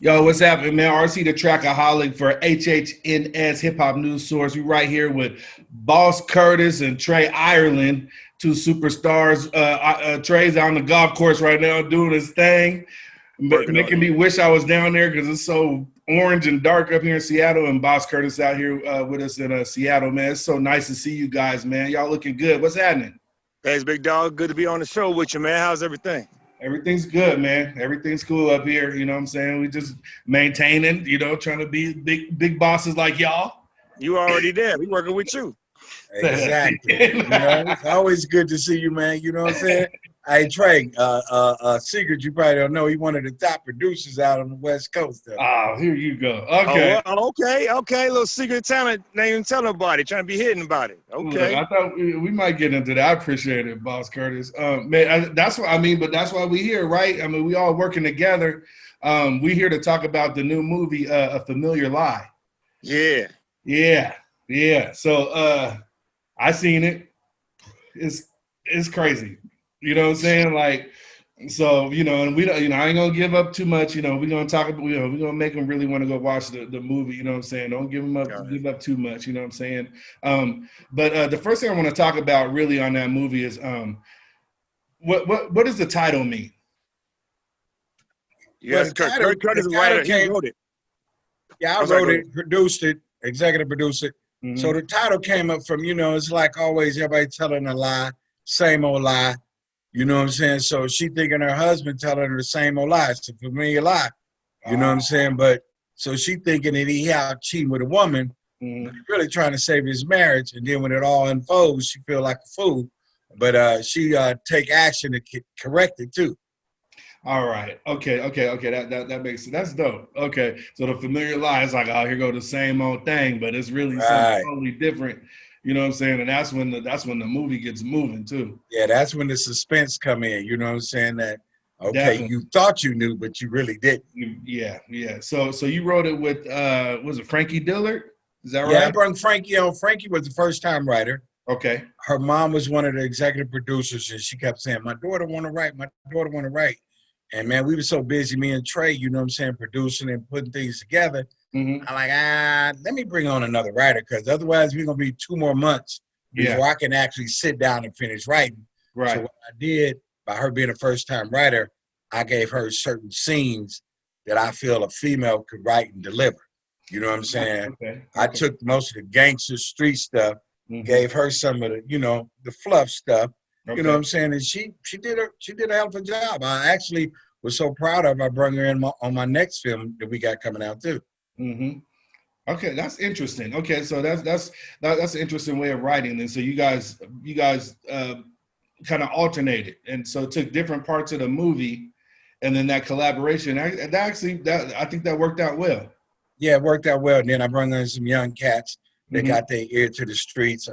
Yo, what's happening, man? RC the Trackaholic for HHNS Hip Hop News Source. We right here with Boss Curtis and Trae Ireland, two superstars. Trae's on the golf course right now doing his thing, making me wish I was down there because it's so orange and dark up here in Seattle. And Boss Curtis out here with us in Seattle, man. It's so nice to see you guys, man. Y'all looking good. What's happening? Thanks, big dog. Good to be on the show with you, man. How's everything? Everything's good, man. Everything's cool up here. You know what I'm saying? We just maintaining, trying to be big bosses like y'all. You already there. We working with you. Exactly. It's always good to see you, man. You know what I'm saying? Hey, Trae, secret you probably don't know, he's one of the top producers out on the West Coast. Oh, here you go. Okay. Oh, okay. Little secret talent. They ain't even tell nobody. Trying to be hidden about it. Okay. Look, I thought we might get into that. I appreciate it, Boss Curtis. Man, that's what I mean. But that's why we here, right? I mean, we all working together. We here to talk about the new movie, A Familiar Lie. Yeah. So I seen it. It's crazy. You know what I'm saying? Like, so, and we don't, I ain't gonna give up too much. We're gonna talk about, we're gonna make them really want to go watch the movie. You know what I'm saying? Don't give up too much. You know what I'm saying? But the first thing I want to talk about really on that movie is what does the title mean? Yes, Curtis is writer. He wrote it. Yeah, I wrote it, produced it, executive produced it. Mm-hmm. So the title came up from, it's like always everybody telling a lie, same old lie. You know what I'm saying? So she thinking her husband telling her the same old lie. It's a familiar lie. You know what I'm saying? But so she thinking that he out cheating with a woman, but he's really trying to save his marriage. And then when it all unfolds, she feel like a fool. But she take action to correct it too. All right. Okay. That makes sense. That's dope. Okay. So the familiar lie is like, oh, here go the same old thing, but it's really something totally different. You know what I'm saying? And that's when the movie gets moving too. Yeah, that's when the suspense come in. You know what I'm saying? That Definitely. You thought you knew, but you really didn't. Yeah. So you wrote it with was it Frankie Dillard? Is that right? Yeah, I brought Frankie on. Frankie was the first time writer. Okay. Her mom was one of the executive producers, and she kept saying, "My daughter want to write. My daughter want to write." And man, we were so busy, me and Trae, you know what I'm saying, producing and putting things together. Mm-hmm. I'm like, let me bring on another writer, because otherwise we're gonna be 2 more months before I can actually sit down and finish writing. Right. So what I did, by her being a first-time writer, I gave her certain scenes that I feel a female could write and deliver. You know what I'm saying? Okay. I took most of the gangster street stuff, gave her some of the, the fluff stuff. Okay. You know what I'm saying? And she did a hell of a job. I actually was so proud of her. I brought her in on my next film that we got coming out too. Mm-hmm. Okay, that's interesting. Okay, so that's an interesting way of writing. And so you guys kind of alternated, and so took different parts of the movie, and then that collaboration. I think that worked out well. Yeah, it worked out well. And then I brought in some young cats. They got their ear to the streets.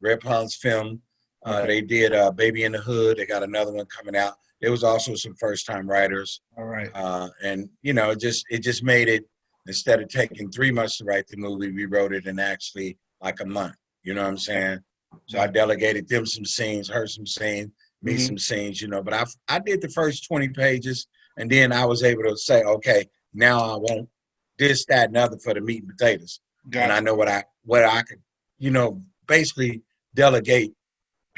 Red Palms Film. They did Baby in the Hood. They got another one coming out. There was also some first-time writers. All right. And it just made it, instead of taking 3 months to write the movie, we wrote it in actually like a month. You know what I'm saying? So I delegated them some scenes, her some scenes, me some scenes, But I did the first 20 pages, and then I was able to say, okay, now I want this, that, and other for the meat and potatoes. Gotcha. And I know what I could, basically delegate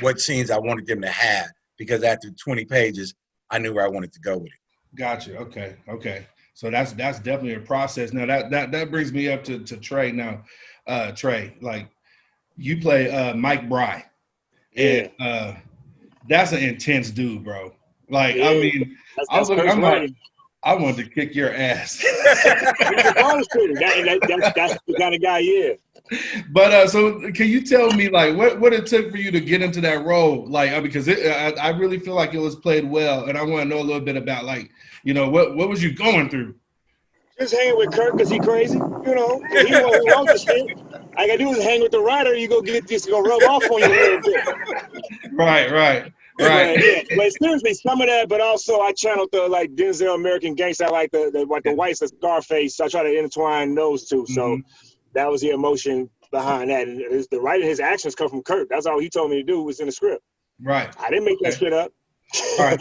what scenes I wanted them to have, because after 20 pages, I knew where I wanted to go with it. Gotcha. Okay. So that's definitely a process. Now that brings me up to Trae. Now, Trae, like you play Mike Bry, and that's an intense dude, bro. Like I mean, I wanted to kick your ass. That's the kind of guy he is. But so can you tell me like what it took for you to get into that role? Like because I really feel like it was played well, and I want to know a little bit about like what was you going through? Just hanging with Kurt because he crazy, he know who owns the shit. All I gotta do is hang with the writer. You go get this, go rub off on you a little bit. Right. But seriously, some of that, but also I channeled the like Denzel American Gangster. I like the whites of Scarface. So I try to intertwine those two. So that was the emotion behind that. And the writing, his actions come from Kurt. That's all he told me to do was in the script. Right. I didn't make that shit up. All right.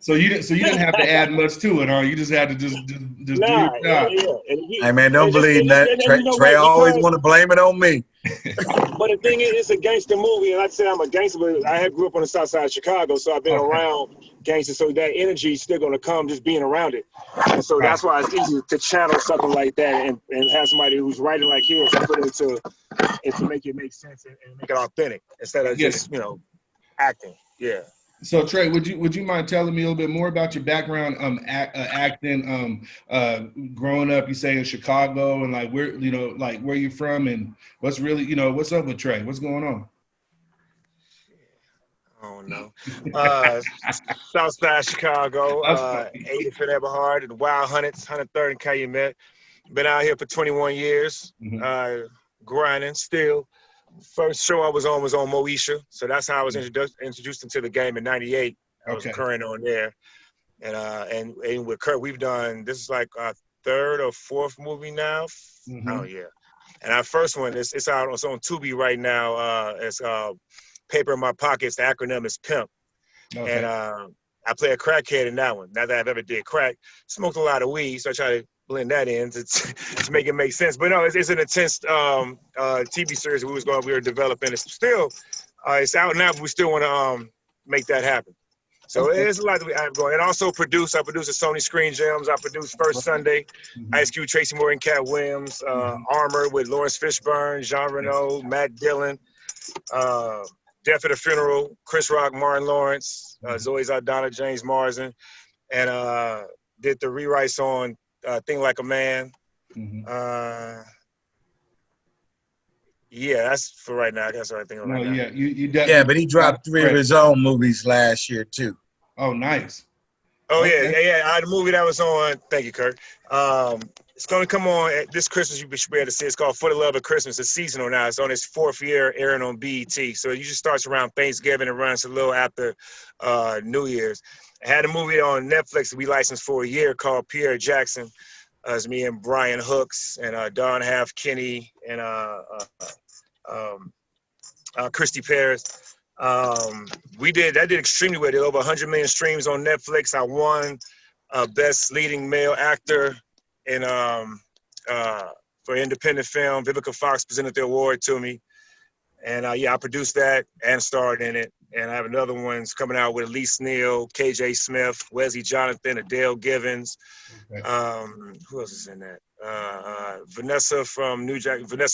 So you didn't have to add much to it, huh? You just had to just do your Nah, job. Hey man, don't believe that. And you know Trey what? always Because want to blame it on me. but the thing is, it's a gangster movie, and like I said, I'm a gangster, but I grew up on the south side of Chicago, so I've been around gangsters, so that energy is still going to come just being around it. And so that's why it's easy to channel something like that and have somebody who's writing like his and put it into make it make sense and make it authentic instead of just, acting. Yeah. So Trae, would you mind telling me a little bit more about your background, acting, growing up? You say in Chicago, and like where where you're from, and what's really what's up with Trae? What's going on? I don't know. South Side Chicago, 85th Eberhard, the Wild Hunnets, 103rd and Calumet. Been out here for 21 years, grinding still. First show I was on Moesha, so that's how I was introduced into the game in '98. I was current on there, and with Kurt, we've done, this is like our third or fourth movie now. Oh yeah, and our first one it's on Tubi right now. It's Paper in My Pockets. The acronym is PIMP, and I play a crackhead in that one. Not that I've ever did crack. Smoked a lot of weed, so I try to blend that in to make it make sense. But no, it's an intense TV series we were developing. It's still it's out now, but we still want to make that happen. So there's a lot that we have going. And also I produce at Sony Screen Gems. I produced First Sunday, Ice Cube, Tracy Morgan, Cat Williams, Armor with Lawrence Fishburne, Jean Reno, Matt Dillon, Death at a Funeral, Chris Rock, Martin Lawrence, Zoe Saldana, James Marsden, and did the rewrites on Thing Like a Man. Yeah, that's for right now. That's what I think of right now. Yeah, you definitely. But he dropped 3 of his own movies last year too. Oh, nice. Oh yeah. The movie that was on. Thank you, Kurt. It's going to come on this Christmas. You should be able to see. It's called For the Love of Christmas. It's seasonal now. It's on its 4th year, airing on BET. So it usually starts around Thanksgiving and runs a little after New Year's. I had a movie on Netflix that we licensed for a year called Pierre Jackson. It's me and Brian Hooks and Don Half Kinney and Christy Paris. That did extremely well. It did over 100 million streams on Netflix. I won Best Leading Male Actor in for independent film. Vivica Fox presented the award to me, and I produced that and starred in it. And I have another one's coming out with Elise Neal, KJ Smith, Wesley Jonathan, Adele Givens. Who else is in that? Vanessa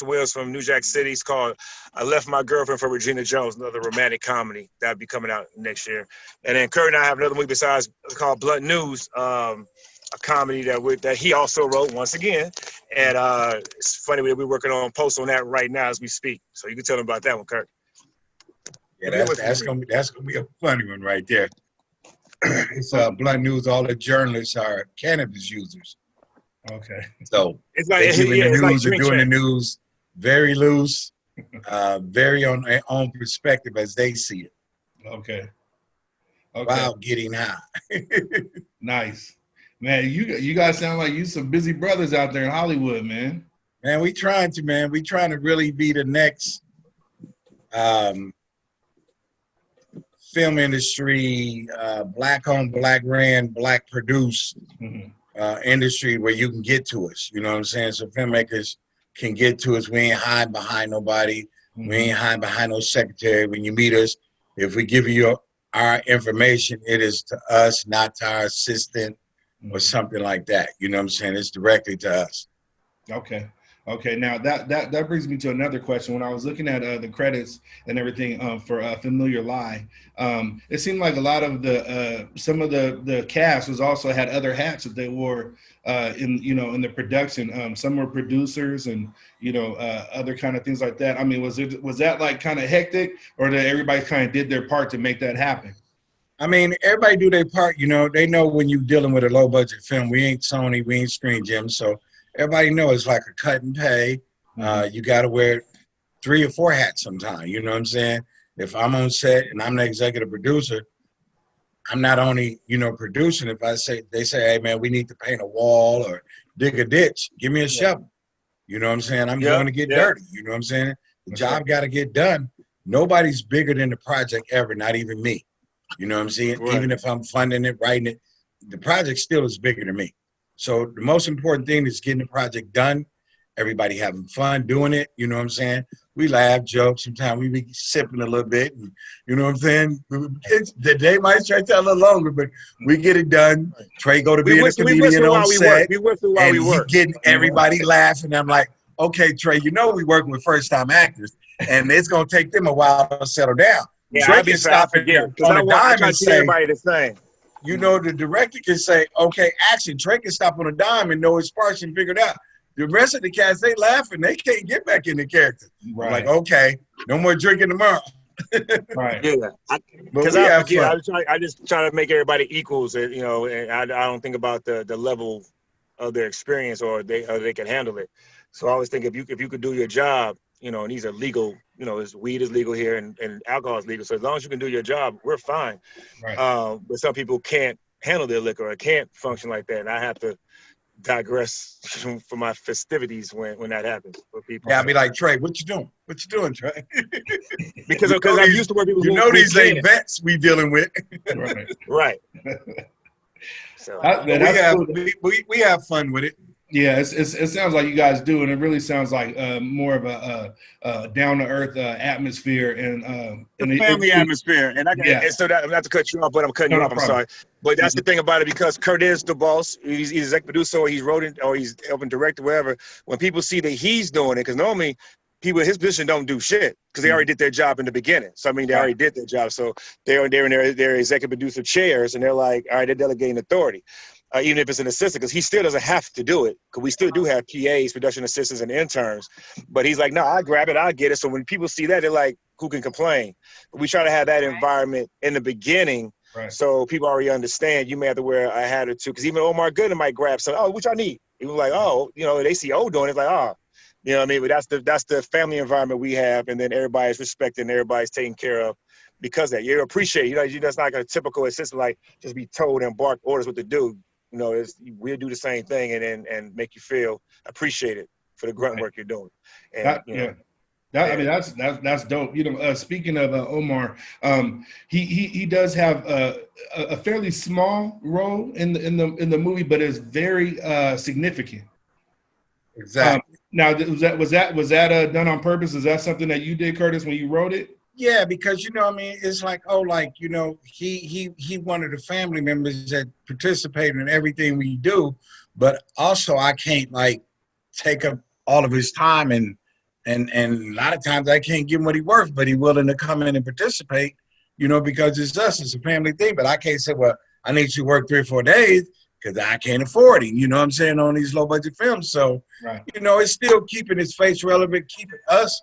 Williams from New Jack City. It's called I Left My Girlfriend for Regina Jones, another romantic comedy that'll be coming out next year. And then Kurt and I have another movie besides called Blunt News, a comedy that he also wrote once again. And it's funny that we're working on post on that right now as we speak. So you can tell them about that one, Kurt. Yeah, that's gonna be a funny one right there. It's Blunt News. All the journalists are cannabis users. Okay. So it's like, they're giving the news like and doing the news very loose, very on their own perspective as they see it. Okay. While getting high. Nice. Man, you guys sound like you some busy brothers out there in Hollywood, man. Man, we trying to really be the next film industry, black owned, black ran, black produced industry where you can get to us. You know what I'm saying? So filmmakers can get to us. We ain't hiding behind nobody. We ain't hiding behind no secretary. When you meet us, if we give you our information, it is to us, not to our assistant or something like that. You know what I'm saying? It's directly to us. Okay. Now that brings me to another question. When I was looking at the credits and everything for Familiar Lie, it seemed like a lot of some of the cast was also had other hats that they wore in the production. Some were producers and other kind of things like that. I mean, was that like kind of hectic, or did everybody kind of did their part to make that happen? I mean, everybody do their part. They know when you're dealing with a low budget film, we ain't Sony, we ain't Screen Gems, so everybody knows it's like a cut and pay. You got to wear 3 or 4 hats sometimes. You know what I'm saying? If I'm on set and I'm the executive producer, I'm not only, producing. If they say, hey, man, we need to paint a wall or dig a ditch, give me a shovel. You know what I'm saying? I'm going to get dirty. You know what I'm saying? The job got to get done. Nobody's bigger than the project ever, not even me. You know what I'm saying? Right. Even if I'm funding it, writing it, the project still is bigger than me. So the most important thing is getting the project done. Everybody having fun doing it. You know what I'm saying? We laugh, joke. Sometimes we be sipping a little bit. And, you know what I'm saying? The day might stretch out a little longer, but we get it done. Trae go to being a comedian on set. We whistle while we work. He getting everybody laughing. I'm like, okay, Trae, you know we working with first-time actors, and it's going to take them a while to settle down. Yeah, Trae can stop it on a dime and say, everybody the same. You know, the director can say, okay, action. Trae can stop on a dime and know his parts and figure it out. The rest of the cats, they laughing. They can't get back in the character. Right. Like, okay, no more drinking tomorrow. Right. Yeah. Because I just try to make everybody equals, you know, and I don't think about the level of their experience or they can handle it. So I always think if you could do your job, you know, and these are legal, you know, weed is legal here and alcohol is legal. So as long as you can do your job, we're fine. Right. But some people can't handle their liquor or can't function like that. And I have to digress for my festivities when that happens for people. Yeah, I'll be like, Trae, what you doing? What you doing, Trae? because I'm used to where people these ain't vets we dealing with. Right. So we have fun with it. Yeah, it sounds like you guys do, and it really sounds like more of a down to earth atmosphere and family atmosphere. And so that, not to cut you off, but I'm cutting you off. I'm sorry, but that's the thing about it because Kurt is the boss. He's executive producer, or he's wrote it, or he's helping direct, whatever. When people see that he's doing it, because normally people in his position don't do shit because they already did their job in the beginning. So I mean, they already did their job. So they're in their executive producer chairs, and they're like, all right, they're delegating authority. Even if it's an assistant, because he still doesn't have to do it, because we still do have PAs, production assistants, and interns. But he's like, no, I grab it, I get it. So when people see that, they're like, who can complain? But we try to have that environment in the beginning, so people already understand. You may have to wear a hat or two, because even Omar Gooding might grab something. Oh, which I need. He was like, oh, you know, they see O doing it, it's like, oh, you know what I mean? But that's the family environment we have, and then everybody's respecting, everybody's taken care of. Because that you appreciate, you know, that's not a typical assistant like just be told and bark orders what to do. You know, we'll do the same thing and make you feel appreciated for the grunt work you're doing. And I mean, that's dope. You know, speaking of Omar, he does have a fairly small role in the movie, but it's very significant. Exactly. Now, was that done on purpose? Is that something that you did, Curtis, when you wrote it? Yeah, because you know, I mean, it's like, you know, he one of the family members that participate in everything we do, but also I can't like take up all of his time and a lot of times I can't give him what he's worth, but he's willing to come in and participate, you know, because it's us, it's a family thing. But I can't say, well, I need you to work 3 or 4 days because I can't afford him, you know what I'm saying, on these low budget films. So, you know, it's still keeping his face relevant, keeping us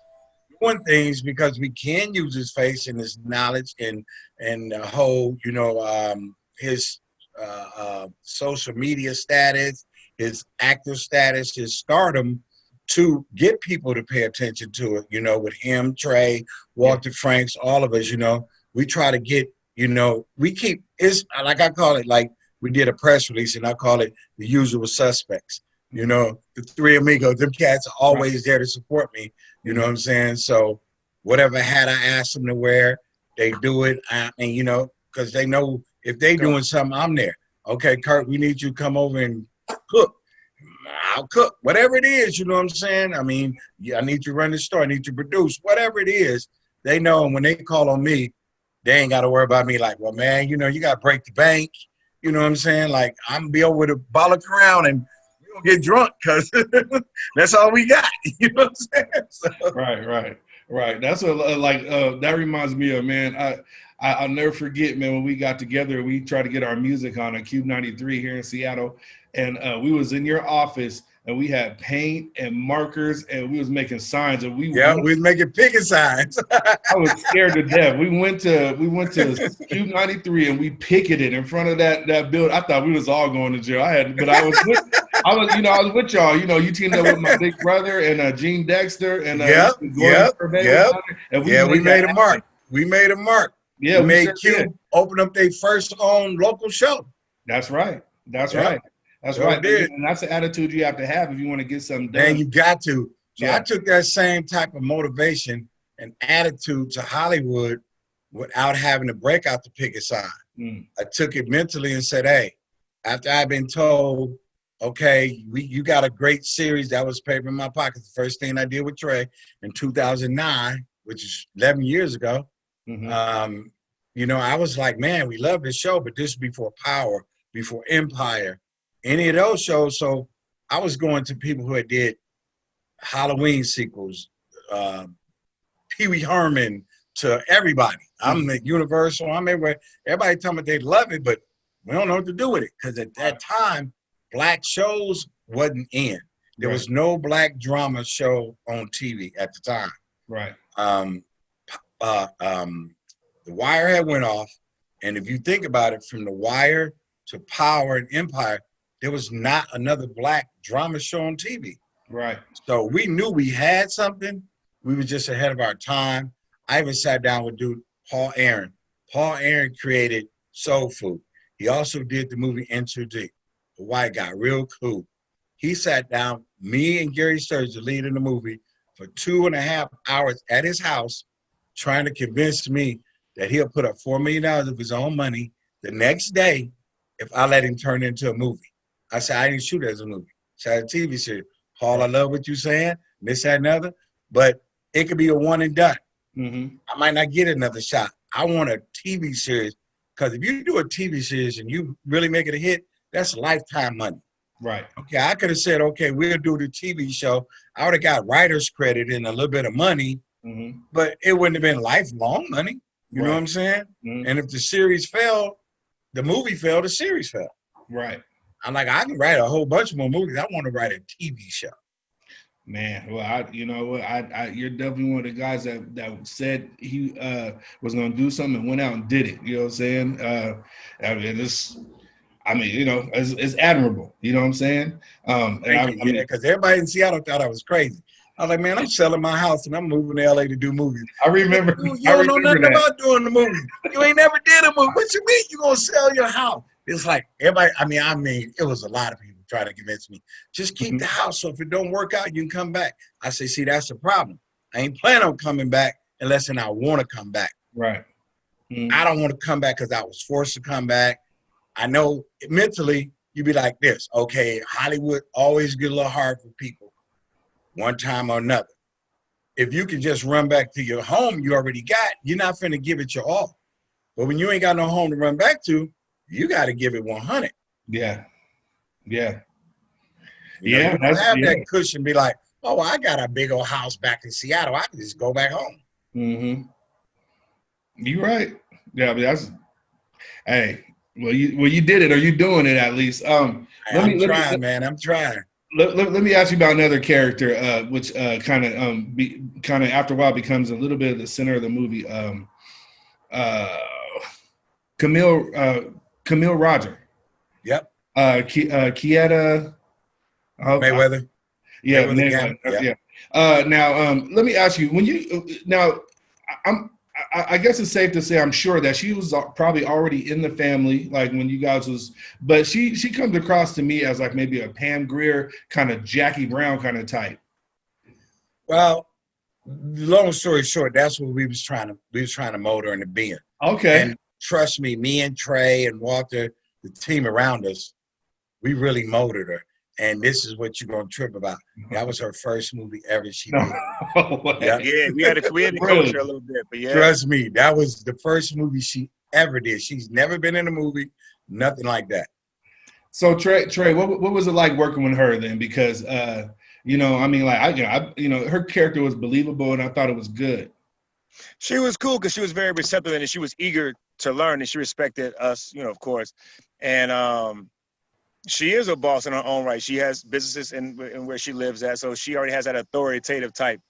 doing things because we can use his face and his knowledge and the whole, you know, his social media status, his actor status, his stardom to get people to pay attention to it, you know, with him, Trae, Walter Franks, all of us, you know, we try to get, you know, it's like I call it, like we did a press release and I call it the usual suspects. You know, the three amigos, them cats are always there to support me. You know what I'm saying? So whatever hat I ask them to wear, they do it. And, you know, because they know if they doing something, I'm there. Okay, Kurt, we need you to come over and cook. I'll cook. Whatever it is, you know what I'm saying? I mean, I need you to run the store. I need you to produce. Whatever it is, they know. And when they call on me, they ain't got to worry about me like, well, man, you know, you got to break the bank. You know what I'm saying? Like, I'm going to be over with a bottle of Crown and get drunk because that's all we got. You know what I'm saying? So. Right. That's what that reminds me of, man. I'll never forget, man, when we got together, we tried to get our music on Cube 93 here in Seattle, and we was in your office and we had paint and markers and we was making signs and we was making picket signs. I was scared to death. We went to Cube 93 and we picketed in front of that building. I thought we was all going to jail. I was with y'all. You know, you teamed up with my big brother and Gene Dexter and we made a mark. We made a mark. Yeah, we made Cube open up their first own local show. That's right. That's right. And that's the attitude you have to have if you want to get something done. And you got to. So I took that same type of motivation and attitude to Hollywood without having to break out the picket sign. Mm. I took it mentally and said, hey, after I've been told, okay, you got a great series, that was paper in my pocket. The first thing I did with Trae in 2009, which is 11 years ago, you know, I was like, man, we love this show, but this is before Power, before Empire, any of those shows. So I was going to people who had did Halloween sequels, Pee Wee Herman, to everybody. I'm at Universal, I'm everywhere. Everybody telling me they love it, but we don't know what to do with it. Because at that time, black shows wasn't in. There was no black drama show on TV at the time. Right. The Wire had went off. And if you think about it, from The Wire to Power and Empire, there was not another black drama show on TV. Right. So we knew we had something. We were just ahead of our time. I even sat down with dude Paul Aaron. Paul Aaron created Soul Food. He also did the movie Enter Deep. The white guy, real cool. He sat down, me and Gary Sturgis, the lead in the movie, for 2.5 hours at his house, trying to convince me that he'll put up $4 million of his own money the next day if I let him turn it into a movie. I said, I didn't shoot it as a movie. It's a TV series. Paul, I love what you're saying, this, that, and other, but it could be a one and done. I might not get another shot. I want a TV series, because if you do a TV series and you really make it a hit, that's lifetime money. Right. Okay, I could have said, okay, we'll do the TV show. I would have got writer's credit and a little bit of money, but it wouldn't have been lifelong money. You know what I'm saying? And if the series failed, the movie failed, the series failed. Right. I'm like, I can write a whole bunch more movies. I want to write a TV show. Man, well, you know what? You're definitely one of the guys that said he was going to do something and went out and did it. You know what I'm saying? It's admirable. You know what I'm saying? Because everybody in Seattle thought I was crazy. I was like, man, I'm selling my house and I'm moving to LA to do movies. I remember. You don't know nothing about doing the movie. You ain't never did a movie. What you mean you gonna sell your house? It's like everybody. I mean, it was a lot of people trying to convince me. Just keep the house. So if it don't work out, you can come back. I say, see, that's the problem. I ain't planning on coming back unless I want to come back. Right. I don't want to come back because I was forced to come back. I know mentally you'd be like this. Okay, Hollywood always get a little hard for people one time or another. If you can just run back to your home you already got, you're not finna give it your all. But when you ain't got no home to run back to, you got to give it 100. Yeah. You don't have that cushion. Be like, oh, I got a big old house back in Seattle. I can just go back home. You're right. Yeah, but that's. Hey, well, you did it, or you doing it at least. I'm trying, man. I'm trying. Let me ask you about another character, which kind of after a while becomes a little bit of the center of the movie. Camille Roger. Yep. Kieta Mayweather. Yeah, Mayweather. Now, let me ask you: I guess it's safe to say, I'm sure that she was probably already in the family, like when you guys was, but she comes across to me as like maybe a Pam Grier kind of Jackie Brown kind of type. Well, long story short, that's what we was trying to mold her into being. Okay. And trust me, me and Trae and Walter, the team around us, we really molded her. And this is what you're gonna trip about. That was her first movie ever she did. Yeah, we had to coach her a little bit, but yeah. Trust me, that was the first movie she ever did. She's never been in a movie, nothing like that. So Trae, what was it like working with her then? Because her character was believable, and I thought it was good. She was cool because she was very receptive and she was eager to learn, and she respected us, of course. And she is a boss in her own right. She has businesses in where she lives at, so she already has that authoritative type,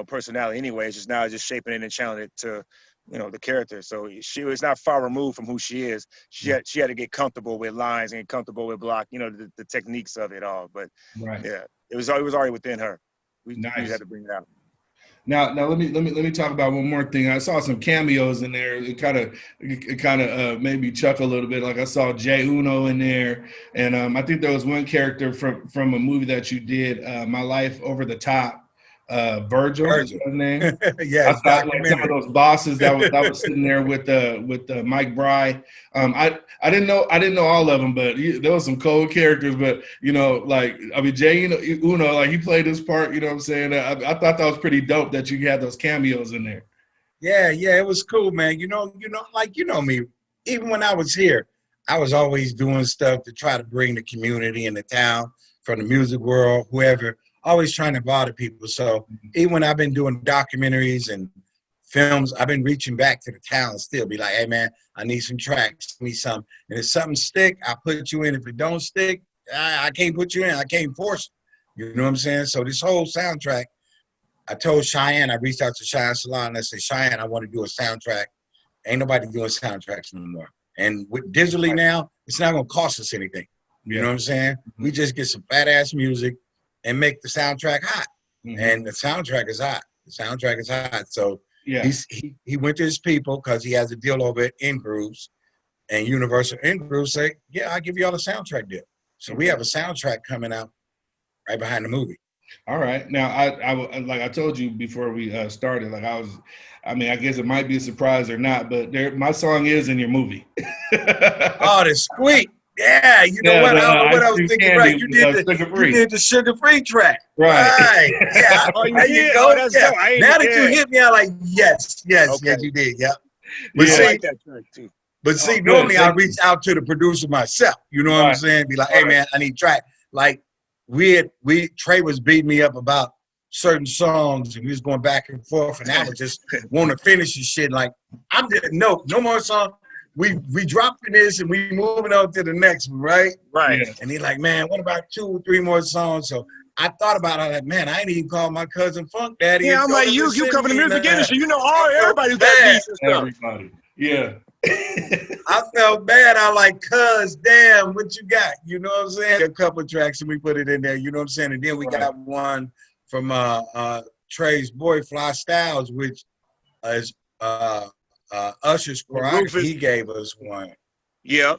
personality anyway. It's just now just shaping it and channeling it to, the character. So she was not far removed from who she is. She had to get comfortable with lines and comfortable with block, the techniques of it all. But yeah, it was already within her. We had to bring it out. Now let me talk about one more thing. I saw some cameos in there. It kind of made me chuckle a little bit. Like I saw Jay Uno in there, and I think there was one character from a movie that you did, My Life Over the Top. Virgil, is Virgil. his name. I Yes, thought like some of documentary. those bosses that was sitting there with Mike Bry. I didn't know all of them, but there was some cold characters. But like I mean Jay Uno, like he played his part. You know what I'm saying? I thought that was pretty dope that you had those cameos in there. Yeah, it was cool, man. Like me. Even when I was here, I was always doing stuff to try to bring the community in the town from the music world, whoever, always trying to bother people. So even when I've been doing documentaries and films, I've been reaching back to the town and still be like, hey man, I need some tracks, need some. And if something stick, I put you in. If it don't stick, I can't put you in. I can't force it. You know what I'm saying? So this whole soundtrack, I told Cheyenne, I reached out to Cheyenne Salon and I said, Cheyenne, I want to do a soundtrack. Ain't nobody doing soundtracks anymore. And with digitally now, it's not gonna cost us anything. You know what I'm saying? We just get some fat ass music and make the soundtrack hot. And the soundtrack is hot. The soundtrack is hot. So he went to his people because he has a deal over at In Grooves, and Universal In Grooves say, yeah, I'll give you all a soundtrack deal. So we have a soundtrack coming out right behind the movie. All right. Now, I like I told you before we started, like I guess it might be a surprise or not, but my song is in your movie. Oh, the squeak. Yeah, you know what? I don't know what I was thinking. Right, you did the sugar-free track. Right. Yeah. Oh, there you go. Now that you hit me, I'm like, yes, you did. Yeah. But I like that track too. But see, normally I reach out to the producer myself. You know what I'm saying? Be like, hey man, I need track. Like Trae was beating me up about certain songs, and we was going back and forth, and I was just want to finish the shit. Like I'm just no more song. We dropping this and we moving on to the next one, right? Right. Yeah. And he like, man, what about 2 or 3 more songs? So I thought about it. I'm like, man, I ain't even called my cousin Funk Daddy. Yeah, I'm like, you cover the music industry. You know everybody who got beats and stuff. Everybody. Yeah. I felt bad. I like, cuz, damn, what you got? You know what I'm saying? A couple of tracks and we put it in there. You know what I'm saying? And then we got one from Trae's boy, Fly Styles, which is Usher's choreography. He gave us one. Yeah.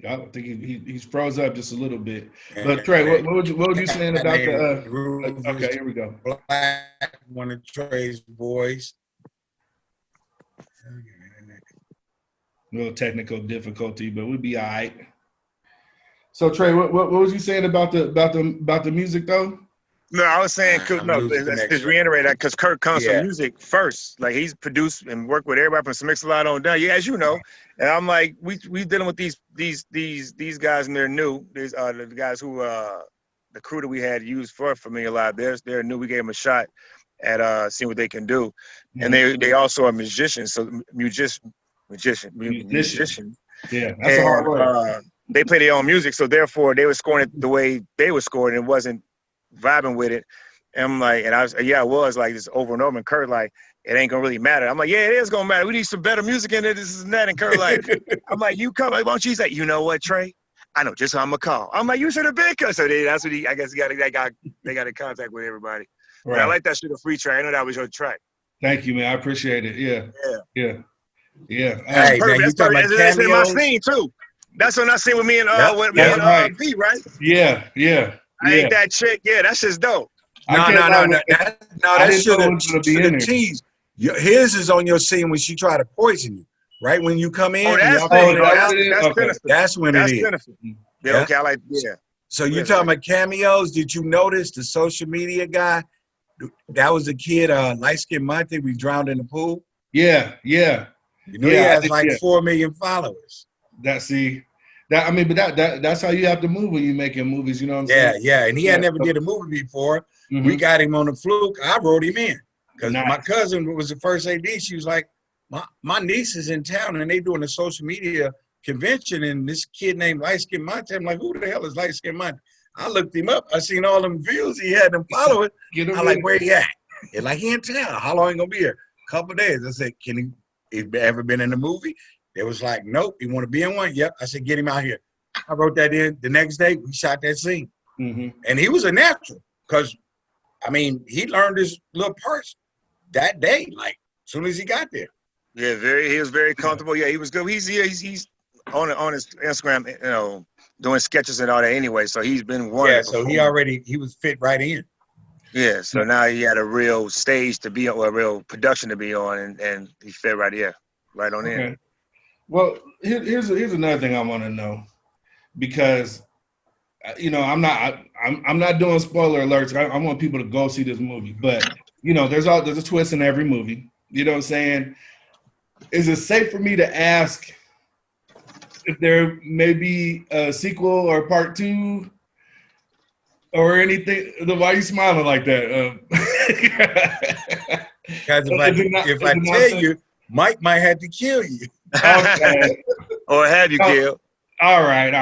I think he's froze up just a little bit. But Trae, what would you saying about the? Okay, here we go. Black, one of Trae's boys. A little technical difficulty, but we'll be all right. So Trae, what was you saying about the music though? No, I was saying, just reiterate that because Kurt comes from music first. Like he's produced and worked with everybody from Mix-a-Lot on down. Yeah, as you know. And I'm like, we dealing with these guys and they're new. These the guys who the crew that we had used for Familiar Live. They're new. We gave them a shot at seeing what they can do, and they also are musicians. So musicians. Yeah, that's a hard word. They play their own music, so therefore they were scoring it the way they were scoring. It wasn't vibing with it. And I'm like, and I was like this over and over. And Kurt like, it ain't gonna really matter. I'm like, yeah, it is gonna matter. We need some better music in there. This and that. And Kurt like, I'm like, you come. Like, why don't you? He's like, you know what, Trae? I know just how I'm gonna call. I'm like, you should have been. So that's what I guess they got in contact with everybody. Right. But I like that shit a free track. I know that was your track. Thank you, man. I appreciate it. Yeah. Hey, man, you talking about that's in my scene too. That's when I seen with me and B, right? Yeah. I ain't that chick. Yeah, that's just dope. No. That should have teased. His is on your scene when she tried to poison you, right? When you come in. That's when it is. Yeah, okay, I like. Yeah. So you talking about cameos? Did you notice the social media guy? That was the kid, light skinned Monty. We drowned in the pool. Yeah. You know, he has like 4 million followers. That's how you have to move when you're making movies. You know what I'm saying? Yeah. And he had never did a movie before. Mm-hmm. We got him on the fluke. I wrote him in because my cousin was the first AD. She was like, my niece is in town and they doing a social media convention and this kid named Light Skin Monty. I'm like, who the hell is Light Skin Monty? I looked him up. I seen all them views he had them following. I'm like, where he at? And like, he in town. How long he gonna be here? A couple of days. I said, can he ever been in a movie? They was like, nope. You want to be in one? Yep. I said, get him out here. I wrote that in. The next day, we shot that scene. Mm-hmm. And he was a natural because, I mean, he learned his little parts that day, like, as soon as he got there. Yeah, he was very comfortable. Yeah, he was good. He's on his Instagram, doing sketches and all that anyway. So he's been one. Yeah, so he was fit right in. Yeah, so now he had a real stage to be on, or a real production to be on, and he fit right on in. Okay. Well, here's another thing I want to know, because I'm not doing spoiler alerts. I want people to go see this movie, but there's a twist in every movie. You know what I'm saying? Is it safe for me to ask if there may be a sequel or part 2 or anything? Why are you smiling like that? Guys, if I tell you, Mike might have to kill you. Okay. Or have you killed? All right.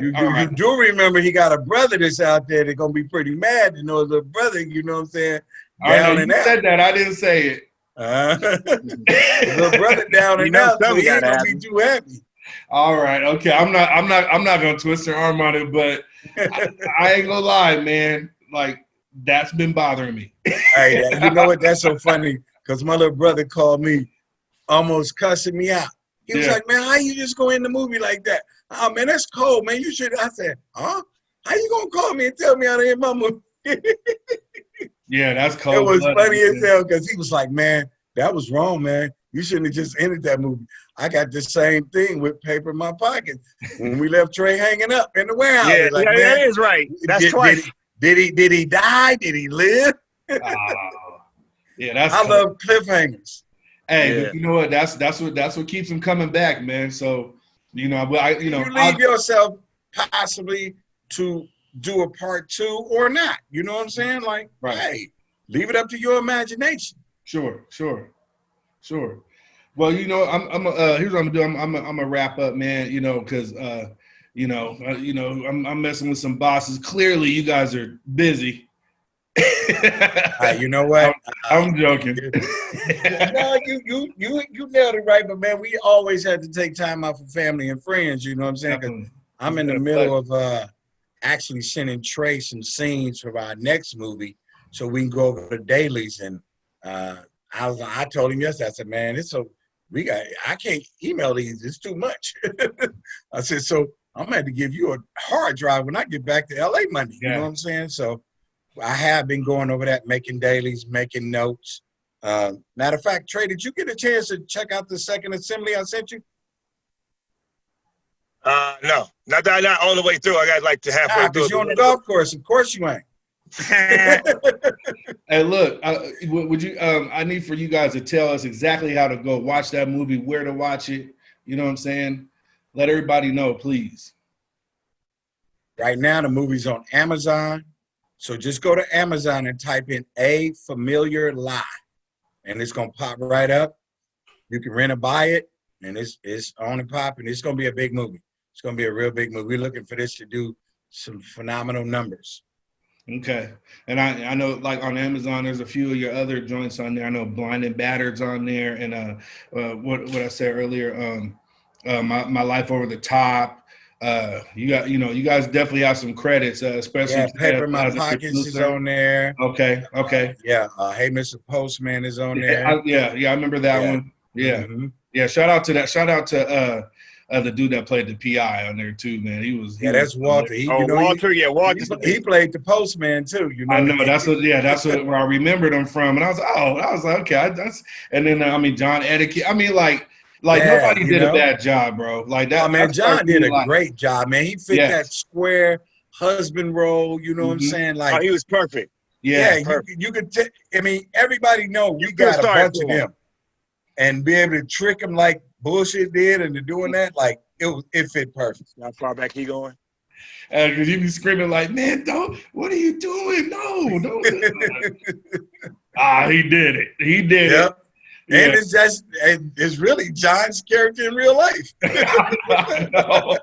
You do remember he got a brother that's out there that's gonna be pretty mad to know his little brother. You know what I'm saying? Down and out. Said that. I didn't say it. Little brother down and out, so he ain't gonna be too happy. All right. Okay. I'm not gonna twist your arm on it, but I ain't gonna lie, man. Like, that's been bothering me. Hey, you know what? That's so funny, because my little brother called me, almost cussing me out. He was like, "Man, how you just go in the movie like that? Oh man, that's cold, man. You should." I said, "Huh? How you gonna call me and tell me how to end my movie?" Yeah, that's cold. It was funny as hell, because he was like, "Man, that was wrong, man. You shouldn't have just ended that movie." I got the same thing with paper in my pocket when we left Trae hanging up in the warehouse. Yeah, like, man, that is right. That's twice. Did he die? Did he live? Yeah, that's. I love cliffhangers. Hey, but you know what? That's what keeps him coming back, man. So you leave yourself possibly to do a part 2 or not. You know what I'm saying? Like, hey, leave it up to your imagination. Sure. Well, here's what I'm gonna do. I'm gonna wrap up, man. Because I'm messing with some bosses. Clearly, you guys are busy. You know what? I'm joking. No, you nailed it right, but man, we always had to take time out for family and friends. You know what I'm saying? 'Cause I'm in the middle of actually sending Trae some scenes for our next movie, so we can go over the dailies. And I told him yesterday, I said, "Man, I can't email these. It's too much." I said, "So I'm gonna have to give you a hard drive when I get back to LA Monday." You know what I'm saying? So I have been going over that, making dailies, making notes. Matter of fact, Trae, did you get a chance to check out the second assembly I sent you? No, not all the way through. I got like to halfway through. Because you're on the golf course. Of course you ain't. Hey, look, would you? I need for you guys to tell us exactly how to go watch that movie, where to watch it. You know what I'm saying? Let everybody know, please. Right now, the movie's on Amazon. So just go to Amazon and type in A Familiar Lie, and it's gonna pop right up. You can rent or buy it, and it's on and popping. It's gonna be a big movie. It's gonna be a real big movie. We're looking for this to do some phenomenal numbers. Okay, and I know, like, on Amazon, there's a few of your other joints on there. I know Blind and Battered's on there, and what I said earlier, my Life Over the Top. You guys definitely have some credits, especially Paper in My Pockets is on there. Okay. Hey, Mr. Postman is on there. I remember that one. Yeah. Mm-hmm. Yeah. Shout out to the dude that played the PI on there too, man. That's Walter. Walter. Walter. He played the Postman too. I know that's where I remembered him from, and I was like, okay, and then John Etiquette. Nobody did a bad job, bro. Like that. Oh, man, John did a great job, man. He fit that square husband role. You know what I'm saying? Like, he was perfect. Yeah, you could. Everybody know we got a bunch of them, and be able to trick them like bullshit did, and to doing that, like it fit perfect. How far back he going? Because you be screaming like, "Man, what are you doing? No, don't." He did it. He did it. And it's really John's character in real life. I know.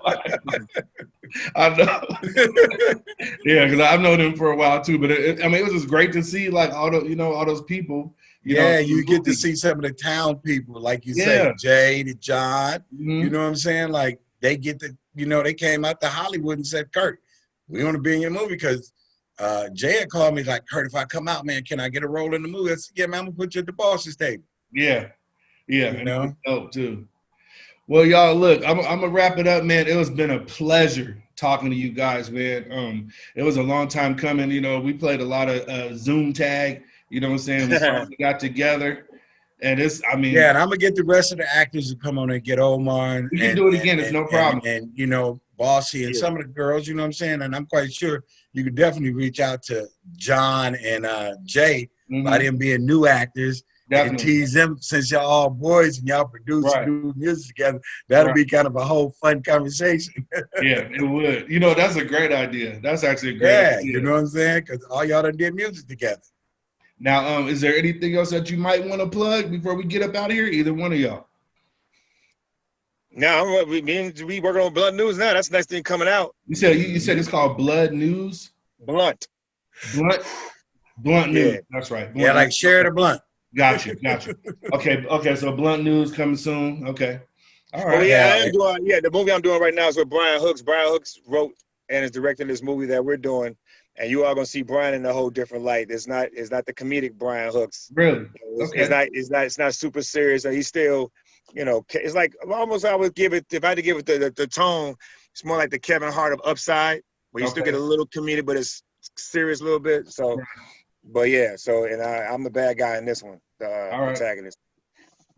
Yeah, because I've known him for a while too. But it was just great to see, like, all those people. You get to see some of the town people, like you said, Jay, to John. Mm-hmm. You know what I'm saying? Like, they get they came out to Hollywood and said, "Kurt, we want to be in your movie," because Jay had called me like, "Kurt, if I come out, man, can I get a role in the movie?" I said, "Yeah, man, I'm gonna put you at the boss's table." Yeah, and that was dope too. Well, y'all, look, I'm gonna wrap it up, man. It has been a pleasure talking to you guys, man. It was a long time coming. You know, we played a lot of Zoom tag. You know what I'm saying? We finally got together, and I mean, Yeah, and I'm gonna get the rest of the actors to come on and get Omar we can do it again. It's no problem. And you know, Bossy and some of the girls. You know what I'm saying? And I'm quite sure you could definitely reach out to John and Jay by them being new actors. And tease them since y'all all boys and y'all produce and do music together. That'll be kind of a whole fun conversation. Yeah, it would. You know, that's a great idea. That's actually a great idea. You know what I'm saying? Because all y'all done did music together. Now, is there anything else that you might want to plug before we get up out of here? Either one of y'all. No, we working on Blunt News now. That's the next thing coming out. You said it's called Blood News? Blunt News. That's right. Blunt like news. Share the blunt. Gotcha. Okay. So Blunt News coming soon. Okay. All right. Oh, yeah, I am doing. The movie I'm doing right now is with Brian Hooks. Brian Hooks wrote and is directing this movie that we're doing, and you are gonna see Brian in a whole different light. It's not the comedic Brian Hooks. Really? It's not super serious. He's still, you know, it's like almost I would give it, if I had to give it the tone, it's more like the Kevin Hart of Upside, where you still get a little comedic, but it's serious a little bit. So, but yeah. So, and I'm the bad guy in this one, the protagonist.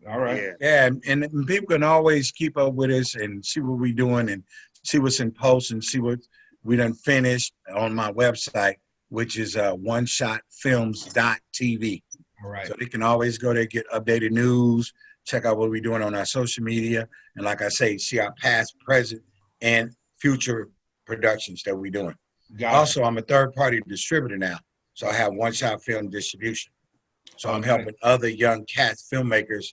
All right. Yeah, and people can always keep up with us and see what we're doing and see what's in post and see what we done finished on my website, which is oneshotfilms.tv. All right. So they can always go there, get updated news, check out what we're doing on our social media, and like I say, see our past, present, and future productions that we're doing. Also, I'm a third-party distributor now, so I have One Shot Film Distribution. So I'm helping other young cats, filmmakers,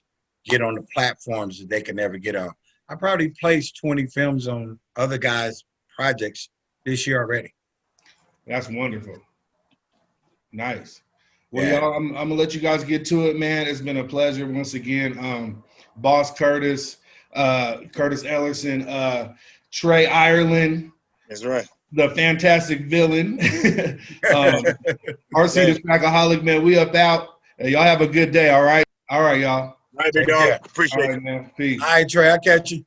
get on the platforms that they can never get on. I probably placed 20 films on other guys' projects this year already. That's wonderful. Nice. Well, y'all, I'm gonna let you guys get to it, man. It's been a pleasure once again. Boss Curtis, Curtis Ellerson, Trae Ireland. That's right. The fantastic villain. RC the Trackaholic, man. We up out. Hey, y'all have a good day, all right? All right, y'all. All right, big dog. Appreciate it. Man. Peace. All right, Trae, I'll catch you.